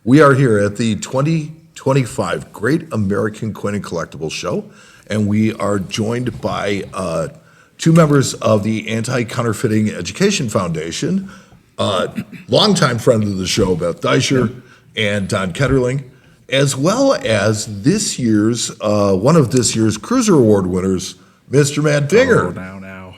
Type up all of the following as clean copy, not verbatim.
We are here at the 2025 Great American Coin and Collectibles Show, and we are joined by two members of the Anti-Counterfeiting Education Foundation, longtime friend of the show, Beth Deisher, and Don Ketterling, as well as this year's, one of this year's Cruiser Award winners, Mr. Matt Dinger. Oh, now.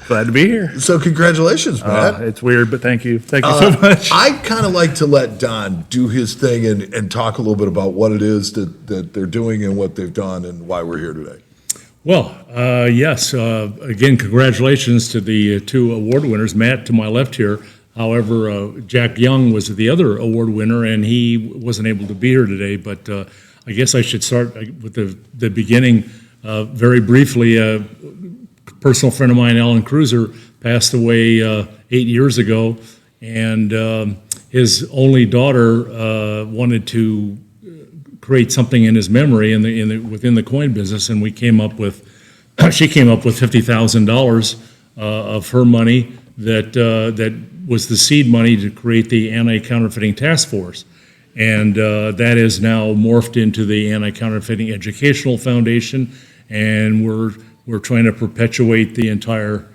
Glad to be here. So congratulations, Matt. It's weird, but thank you. Thank you so much. I kind of like to let Don do his thing and talk a little bit about what it is that they're doing and what they've done and why we're here today. Well, yes. Again, congratulations to the two award winners. Matt to my left here. However, Jack Young was the other award winner, and he wasn't able to be here today. But I guess I should start with the beginning. Very briefly, a personal friend of mine, Alan Cruiser, passed away 8 years ago, and his only daughter wanted to create something in his memory within the coin business, and she came up with $50,000 of her money that was the seed money to create the Anti-Counterfeiting Task Force, and that is now morphed into the Anti-Counterfeiting Educational Foundation, and we're trying to perpetuate the entire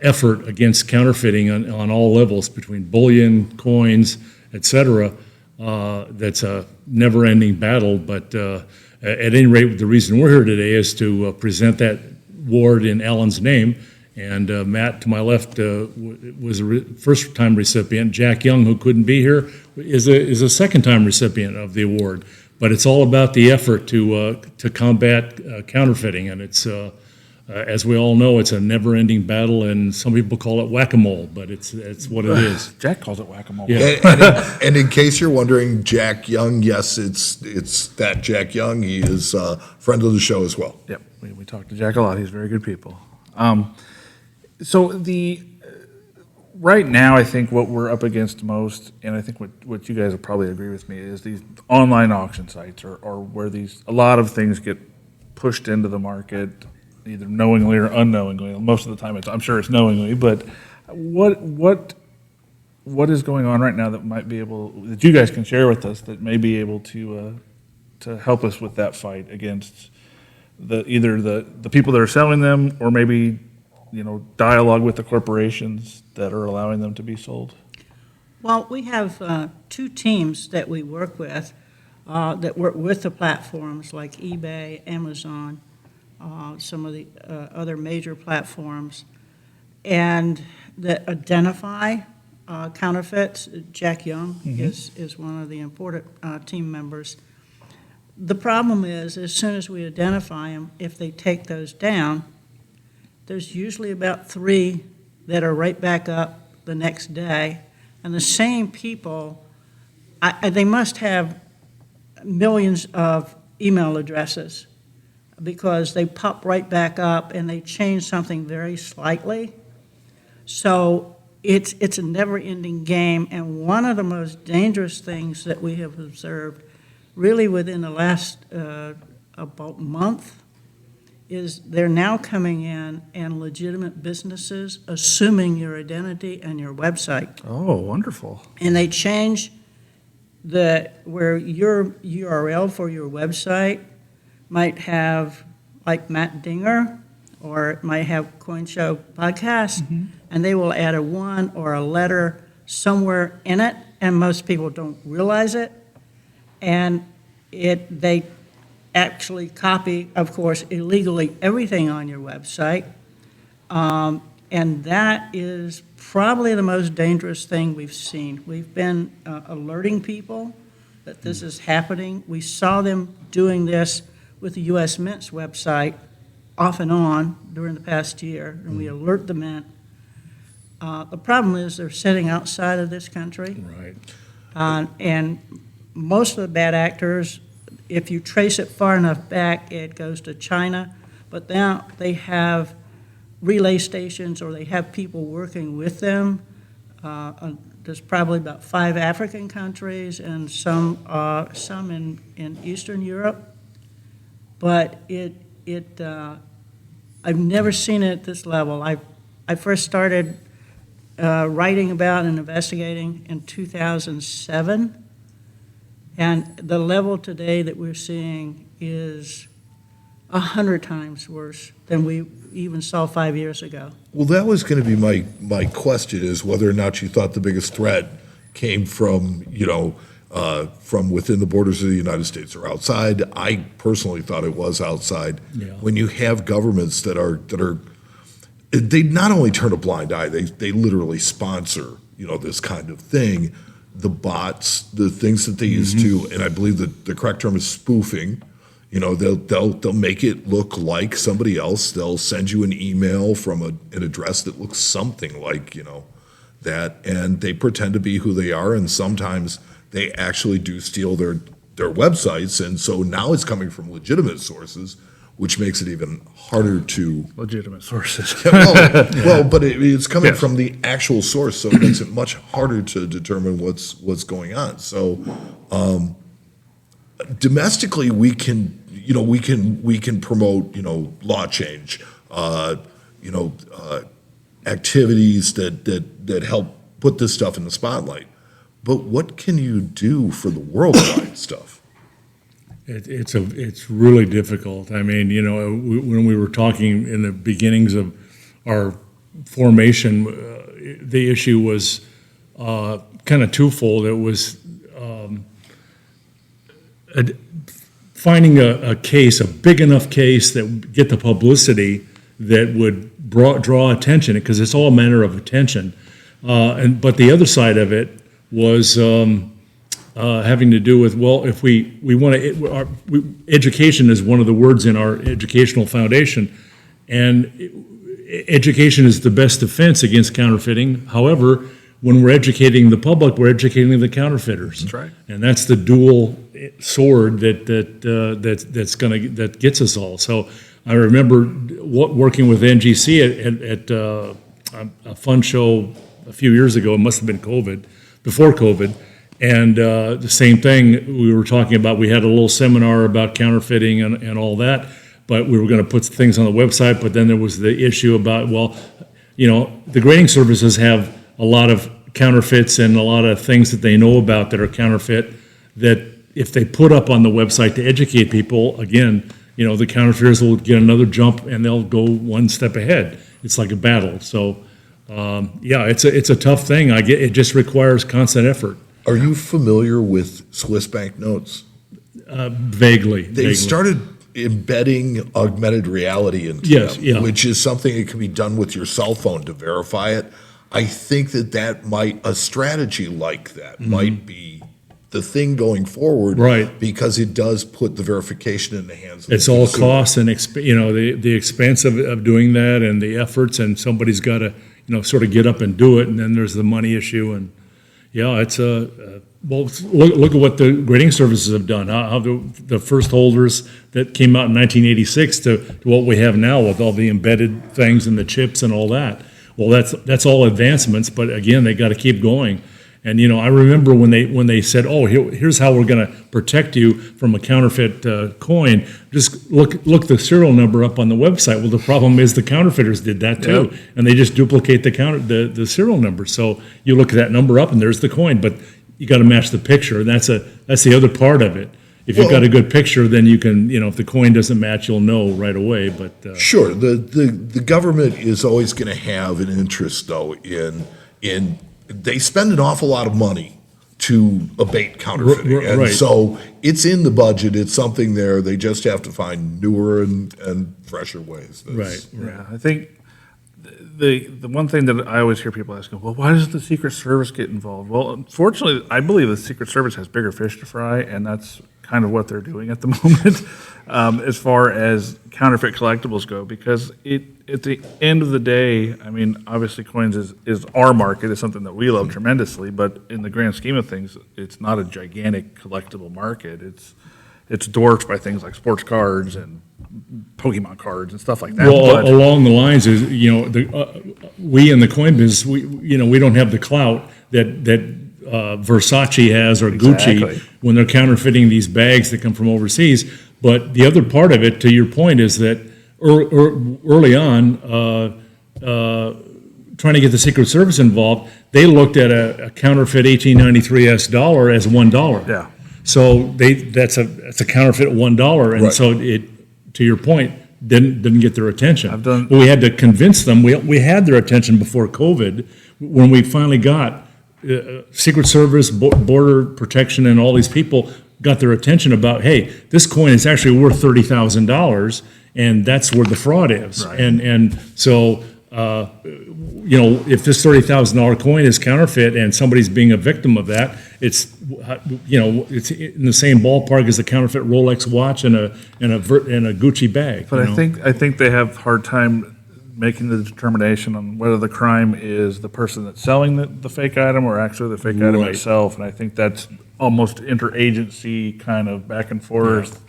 effort against counterfeiting on all levels, between bullion, coins, etc. That's a never-ending battle, but at any rate, the reason we're here today is to present that award in Alan's name. And Matt, to my left, was a first-time recipient. Jack Young, who couldn't be here, is a second-time recipient of the award. But it's all about the effort to combat counterfeiting, and it's as we all know, it's a never-ending battle, and some people call it whack-a-mole, but it's what it is. Jack calls it whack-a-mole. Yeah. And in case you're wondering, Jack Young, yes, it's that Jack Young. He is a friend of the show as well. Yep, we talk to Jack a lot. He's very good people. So right now, I think what we're up against most, and I think what you guys will probably agree with me, is these online auction sites, or where a lot of things get pushed into the market, either knowingly or unknowingly. Most of the time, I'm sure it's knowingly. But what is going on right now that you guys can share with us, that may be able to help us with that fight against either the people that are selling them, or maybe dialogue with the corporations that are allowing them to be sold? Well, we have two teams that we work with that work with the platforms like eBay, Amazon, some of the other major platforms, and that identify counterfeits. Jack Young is one of the important team members. The problem is, as soon as we identify them, if they take those down, there's usually about 3 that are right back up the next day, and the same people, they must have millions of email addresses, because they pop right back up and they change something very slightly. So it's a never-ending game, and one of the most dangerous things that we have observed really within the last about month is they're now coming in and legitimate businesses assuming your identity and your website. Oh, wonderful. And they change where your URL for your website might have, like Matt Dinger, or it might have Coin Show Podcast, and they will add a 1 or a letter somewhere in it, and most people don't realize it. And they actually copy, of course, illegally everything on your website. And that is probably the most dangerous thing we've seen. We've been alerting people that this is happening. We saw them doing this with the U.S. Mint's website off and on during the past year, and we alert the Mint. The problem is they're sitting outside of this country. Right. And most of the bad actors, if you trace it far enough back, it goes to China. But now they have relay stations, or they have people working with them. There's probably about 5 African countries and some in Eastern Europe. But I've never seen it at this level. I first started writing about and investigating in 2007, and the level today that we're seeing is 100 times worse than we even saw 5 years ago. Well, that was going to be my question, is whether or not you thought the biggest threat came from, from within the borders of the United States or outside. I personally thought it was outside. Yeah. When you have governments that are they not only turn a blind eye, they literally sponsor, this kind of thing. The bots, the things that they use to, and I believe that the correct term is spoofing. They'll make it look like somebody else. They'll send you an email from an address that looks something like, that, and they pretend to be who they are, and sometimes they actually do steal their websites, and so now it's coming from legitimate sources, which makes it even harder to Legitimate sources. but it's coming Yes. from the actual source, so it makes it much harder to determine what's going on. So domestically, we can promote law change, activities that help put this stuff in the spotlight. But what can you do for the worldwide stuff? It's really difficult. I mean, when we were talking in the beginnings of our formation, the issue was kind of twofold. It was finding a case, a big enough case that would get the publicity that would draw attention, because it's all a matter of attention. But the other side of it was having to do with, well, if we want to, education is one of the words in our educational foundation, and education is the best defense against counterfeiting. However, when we're educating the public, we're educating the counterfeiters. That's right. And that's the dual sword that gets us all. So I remember working with NGC at a fun show a few years ago. It must have been before COVID. And the same thing we were talking about, we had a little seminar about counterfeiting and all that, but we were going to put things on the website, but then there was the issue about, the grading services have a lot of counterfeits and a lot of things that they know about that are counterfeit, that if they put up on the website to educate people, again, the counterfeiters will get another jump and they'll go one step ahead. It's like a battle. So, it's a tough thing. It just requires constant effort. Are you familiar with Swiss bank notes? Vaguely. They started embedding augmented reality into them, which is something that can be done with your cell phone to verify it. I think that a strategy like that might be the thing going forward, right? Because it does put the verification in the hands of it's the all consumer. costs and the expense of doing that and the efforts, and somebody's got to sort of get up and do it, and then there's the money issue, and it's look at what the grading services have done. How the first holders that came out in 1986 to what we have now with all the embedded things and the chips and all that. Well, that's all advancements, but again, they got to keep going. And I remember when they said, "Oh, here's how we're going to protect you from a counterfeit coin. Just look the serial number up on the website." Well, the problem is the counterfeiters did that too, and they just duplicate the serial number. So you look at that number up, and there's the coin, but you got to match the picture. And that's the other part of it. If you've got a good picture, then you can, if the coin doesn't match, you'll know right away. But sure, the government is always going to have an interest, though, in they spend an awful lot of money to abate counterfeiting, and right. So it's in the budget. It's something there. They just have to find newer and fresher ways. Right. Yeah, I think the one thing that I always hear people asking, well, why doesn't the Secret Service get involved? Well, unfortunately, I believe the Secret Service has bigger fish to fry, and that's kind of what they're doing at the moment as far as counterfeit collectibles go, because at the end of the day, I mean, obviously coins is our market. It's something that we love tremendously, but in the grand scheme of things, it's not a gigantic collectible market. It's dwarfed by things like sports cards and Pokemon cards and stuff like that. Well, along the lines is, we in the coin business, we don't have the clout that Versace has or Exactly. Gucci when they're counterfeiting these bags that come from overseas. But the other part of it, to your point, is that early on, trying to get the Secret Service involved, they looked at a counterfeit 1893 dollar as $1. Yeah. So that's a counterfeit $1, and Right. so it, to your point, didn't get their attention. done- But we had to convince them. We had their attention before COVID, when we finally got Secret Service, Border Protection, and all these people got their attention about, hey, this coin is actually worth $30,000, and that's where the fraud is. Right. And so, if this $30,000 coin is counterfeit and somebody's being a victim of that, it's it's in the same ballpark as a counterfeit Rolex watch and a Gucci bag. But I think they have hard time making the determination on whether the crime is the person that's selling the fake item or actually the fake item Right. itself. And I think that's almost interagency kind of back and forth.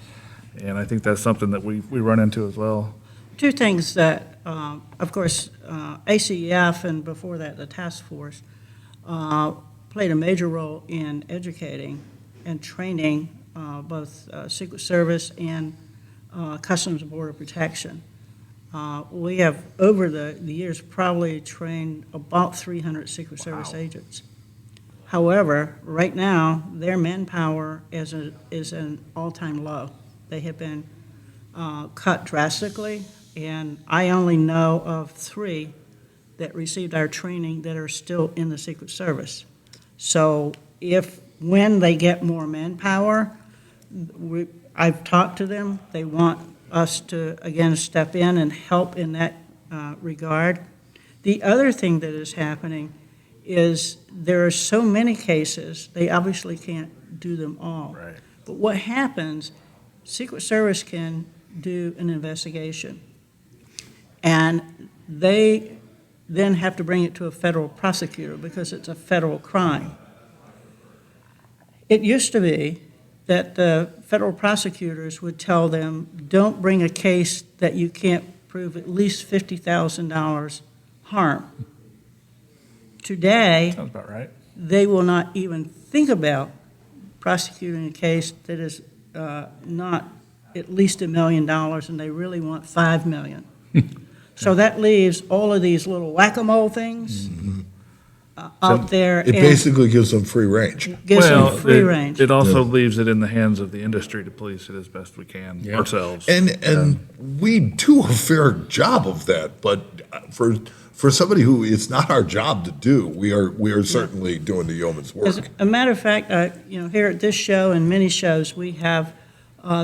And I think that's something that we run into as well. Two things that, of course, ACEF and before that the task force played a major role in educating and training both Secret Service and Customs and Border Protection. We have, over the years, probably trained about 300 Secret Service agents. However, right now, their manpower is an all-time low. They have been cut drastically, and I only know of 3 that received our training that are still in the Secret Service. So when they get more manpower, I've talked to them, they want us to, again, step in and help in that regard. The other thing that is happening is there are so many cases, they obviously can't do them all. Right. But what happens, Secret Service can do an investigation, and they then have to bring it to a federal prosecutor because it's a federal crime. It used to be that the federal prosecutors would tell them, don't bring a case that you can't prove at least $50,000 harm. Today, Sounds about right. they will not even think about prosecuting a case that is not at least $1 million, and they really want $5 million. So that leaves all of these little whack-a-mole things out there. It and basically gives them free range. gives them free range. It also leaves it in the hands of the industry to police it as best we can Yeah. ourselves. And we do a fair job of that, but for somebody who it's not our job to do, we are certainly doing the yeoman's As work. a matter of fact, here at this show and many shows, we have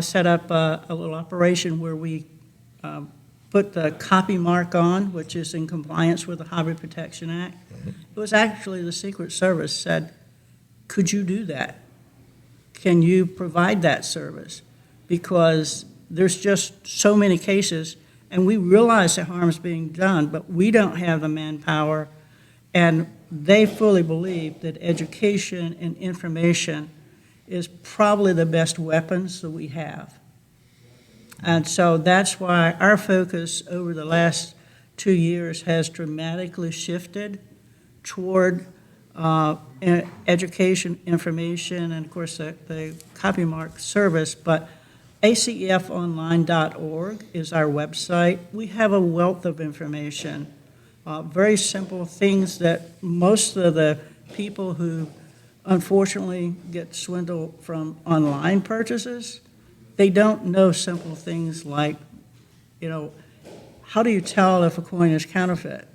set up a little operation where we put the copy mark on, which is in compliance with the Highway Protection Act. It was actually the Secret Service said, could you do that? Can you provide that service? Because there's just so many cases, and we realize the harm is being done, but we don't have the manpower, and they fully believe that education and information is probably the best weapons that we have. And so that's why our focus over the last 2 years has dramatically shifted toward education, information, and of course the copy mark service. But acefonline.org is our website. We have a wealth of information, very simple things that most of the people who unfortunately get swindled from online purchases, they don't know simple things like, how do you tell if a coin is counterfeit?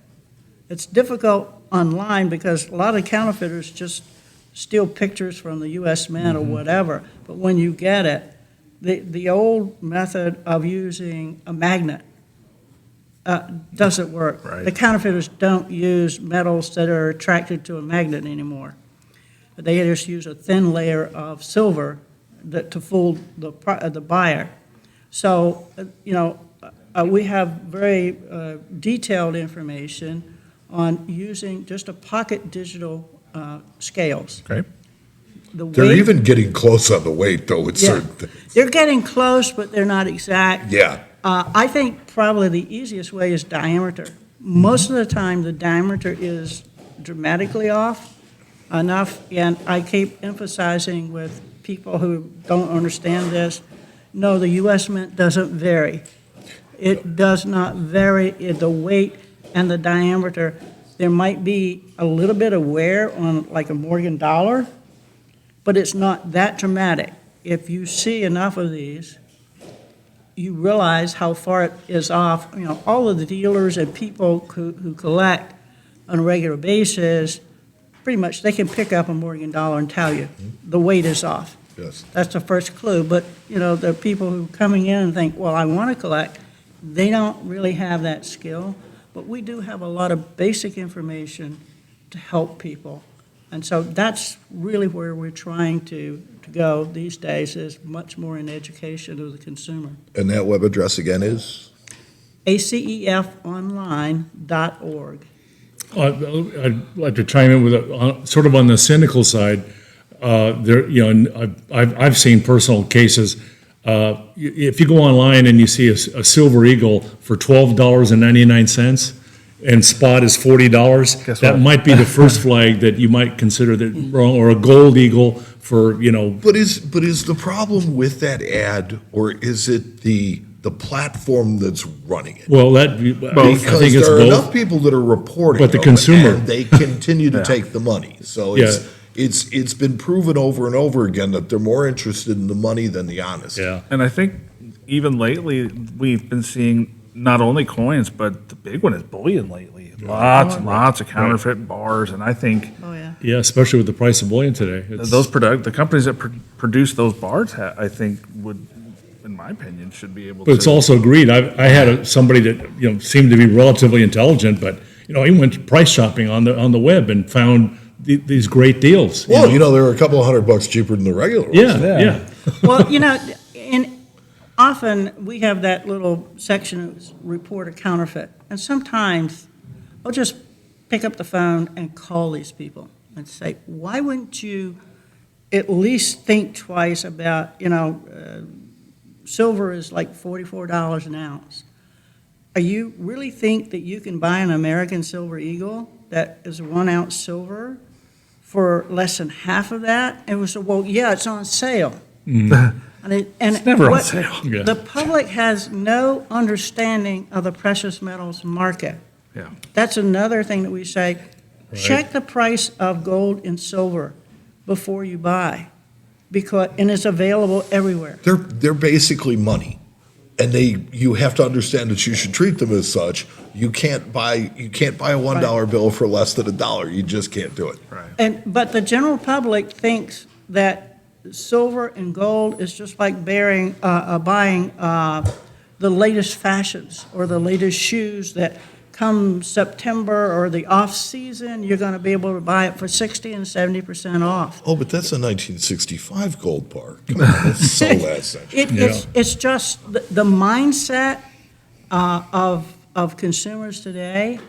It's difficult online because a lot of counterfeiters just steal pictures from the U.S. Mint or whatever. But when you get it, the old method of using a magnet doesn't work. Right. The counterfeiters don't use metals that are attracted to a magnet anymore. They just use a thin layer of silver to fool the buyer. So, we have very detailed information on using just a pocket digital scales. Okay. They're even getting close on the weight, though, with certain things. They're getting close, but they're not exact. Yeah. I think probably the easiest way is diameter. Most of the time, the diameter is dramatically off enough, and I keep emphasizing with people who don't understand this, no, the U.S. Mint doesn't vary. It does not vary in the weight and the diameter. There might be a little bit of wear on like a Morgan dollar, but it's not that dramatic. If you see enough of these, you realize how far it is off. You know, all of the dealers and people who collect on a regular basis, pretty much they can pick up a Morgan dollar and tell you the weight is off. Yes. That's the first clue. But, you know, the people who are coming in and think, well, I want to collect, they don't really have that skill. But we do have a lot of basic information to help people. And so that's really where we're trying to go these days, is much more in education of the consumer. And that web address again is? acefonline.org. I'd like to chime in with sort of on the cynical side. I've seen personal cases. If you go online and you see a silver eagle for $12.99 and spot is $40, Guess that what? might be the first flag that you might consider that wrong, or a gold eagle for, But is the problem with that ad, or is it the platform that's running it? well, I Because think it's there are enough both. people that are reporting But the them, consumer- and they continue to take the money. So it's been proven over and over again that they're more interested in the money than the honesty. Yeah. And I think even lately, we've been seeing not only coins, but the big one is bullion lately. Lots and lots of counterfeit bars, and I think Oh, yeah. Yeah, especially with the price of bullion today. It's- the companies that produce those bars, I think would, in my opinion, should be able to. But it's also greed. I had somebody that seemed to be relatively intelligent, but he went price shopping on the web and found these great deals. Well, there are a couple of $100 cheaper than the regular ones. Yeah. Well, and often we have that little section of report a counterfeit. And sometimes I'll just pick up the phone and call these people and say, why wouldn't you at least think twice about, silver is like $44 an ounce. Are you really think that you can buy an American silver eagle that is 1 ounce silver for less than half of that? And we said, well, yeah, it's on sale. It's never on sale. Yeah. The public has no understanding of the precious metals market. Yeah. That's another thing that we say, check the price of gold and silver before you buy, and it's available everywhere. They're basically money, and you have to understand that you should treat them as such. You can't buy a $1 bill for less than $1. You just can't do it. Right. But the general public thinks that silver and gold is just like buying the latest fashions or the latest shoes that come September or the off season, you're going to be able to buy it for 60 and 70% off. Oh, but that's a 1965 gold bar. Come on, let's sell that section. It's just the mindset of consumers today.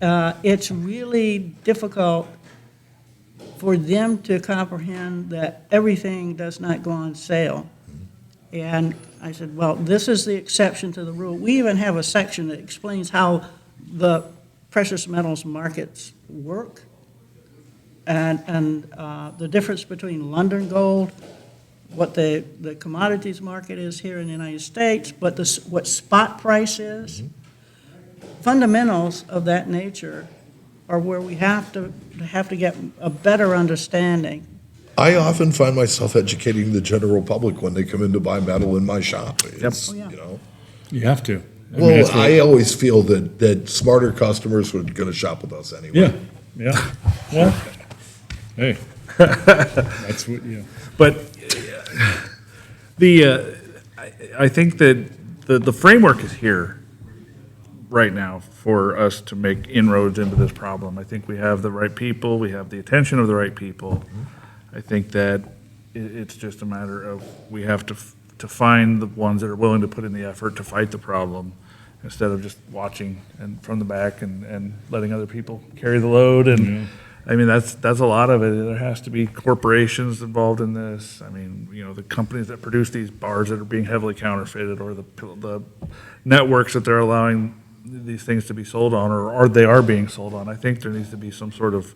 It's really difficult for them to comprehend that everything does not go on sale. And I said, well, this is the exception to the rule. We even have a section that explains how the precious metals markets work and the difference between London gold, what the commodities market is here in the United States, but what spot price is. Fundamentals of that nature are where we have to get a better understanding. I often find myself educating the general public when they come in to buy metal in my shop. It's, Oh, yeah. You have to. Well, I always feel that smarter customers are going to shop with us anyway. Yeah. Well, hey, that's what. Yeah. But I think that the framework is here right now for us to make inroads into this problem. I think we have the right people, we have the attention of the right people. I think that it's just a matter of we have to find the ones that are willing to put in the effort to fight the problem instead of just watching and from the back and letting other people carry the load. And I mean, that's a lot of it. There has to be corporations involved in this. I mean, the companies that produce these bars that are being heavily counterfeited, or the networks that they're allowing these things to be sold on, or they are being sold on. I think there needs to be some sort of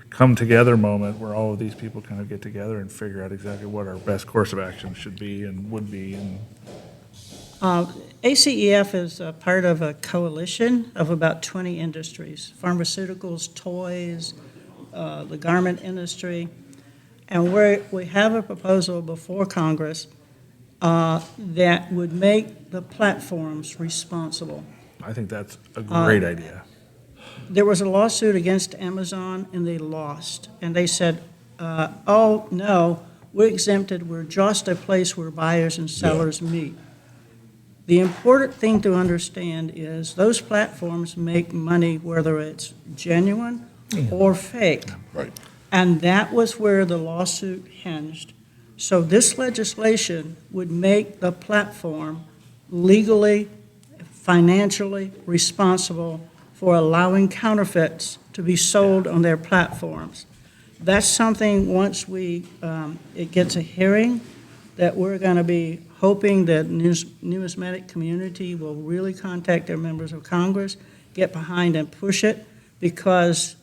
come together moment where all of these people kind of get together and figure out exactly what our best course of action should be and would be. And ACEF is a part of a coalition of about 20 industries, pharmaceuticals, toys, the garment industry. And we have a proposal before Congress that would make the platforms responsible. I think that's a great idea. There was a lawsuit against Amazon, and they lost. And they said, oh, no, we're exempted. We're just a place where buyers and sellers meet. The important thing to understand is those platforms make money whether it's genuine or fake. Right. And that was where the lawsuit hinged. So this legislation would make the platform legally, financially responsible for allowing counterfeits to be sold on their platforms. That's something, once it gets a hearing, that we're going to be hoping that numismatic community will really contact their members of Congress, get behind and push it, because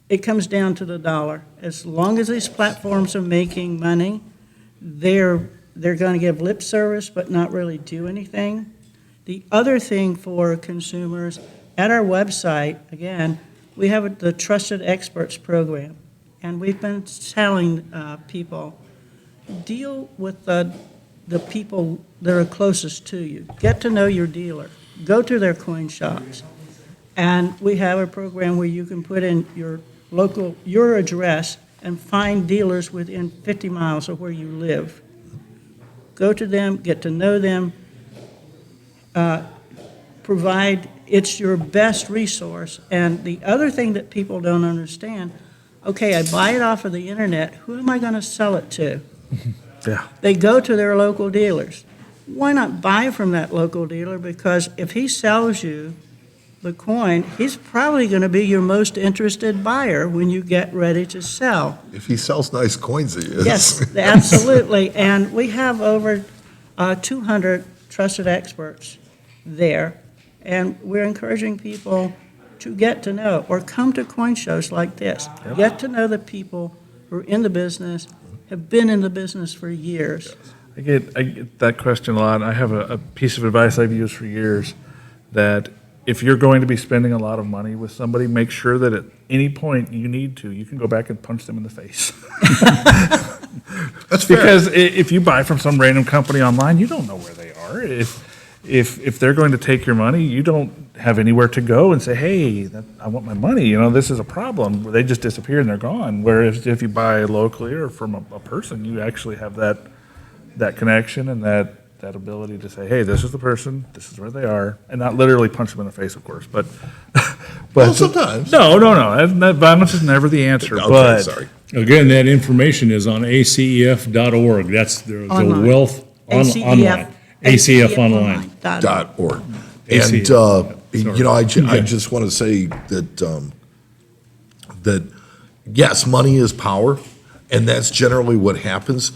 it comes down to the dollar. As long as these platforms are making money, they're going to give lip service but not really do anything. The other thing for consumers, at our website, again, we have the Trusted Experts program, and we've been telling people, deal with the people that are closest to you. Get to know your dealer. Go to their coin shops. And we have a program where you can put in your address and find dealers within 50 miles of where you live. Go to them, get to know them, it's your best resource. And the other thing that people don't understand, okay, I buy it off of the internet, who am I going to sell it to? Yeah. They go to their local dealers. Why not buy from that local dealer? Because if he sells you the coin, he's probably going to be your most interested buyer when you get ready to sell. If he sells nice coins, he is. Yes, absolutely. And we have over 200 trusted experts there. And we're encouraging people to get to know, or come to coin shows like this. Yep. Get to know the people who are in the business, have been in the business for years. I get that question a lot. I have a piece of advice I've used for years, that if you're going to be spending a lot of money with somebody, make sure that at any point you need to, you can go back and punch them in the face. That's fair. Because if you buy from some random company online, you don't know where they are. If they're going to take your money, you don't have anywhere to go and say, hey, I want my money. This is a problem. They just disappear and they're gone. Whereas if you buy locally or from a person, you actually have that connection and that ability to say, hey, this is the person, this is where they are, and not literally punch them in the face, of course. But Well, sometimes. No. Violence is never the answer. Okay, but sorry. Again, that information is on acef.org. That's the Online. wealth online. ACF online. .org. ACF. And, I just want to say that yes, money is power, and that's generally what happens.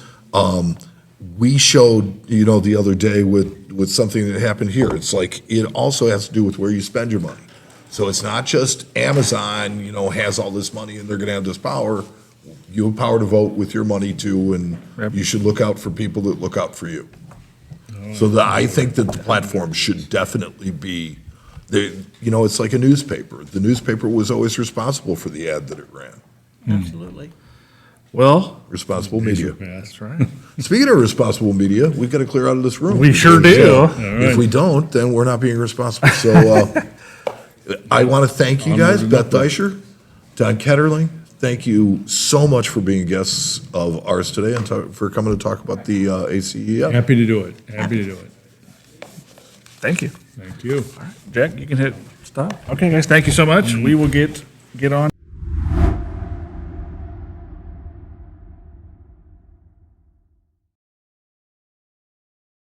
We showed, the other day with something that happened here. It's like, it also has to do with where you spend your money. So it's not just Amazon, has all this money and they're going to have this power. You have power to vote with your money too, and Yep. you should look out for people that look out for you. So I think that the platform should definitely be, it's like a newspaper. The newspaper was always responsible for the ad that it ran. Absolutely. well, Responsible media. that's right. Speaking of responsible media, we've got to clear out of this room. We sure because, do. All right. If we don't, then we're not being responsible. So I want to thank you guys, Beth Deisher, Don Ketterling. Thank you so much for being guests of ours today and for coming to talk about the ACEF. Happy to do it. Happy to do it. Thank you. Thank you. Jack, you can hit stop. Okay, guys, thank you so much. We will get on.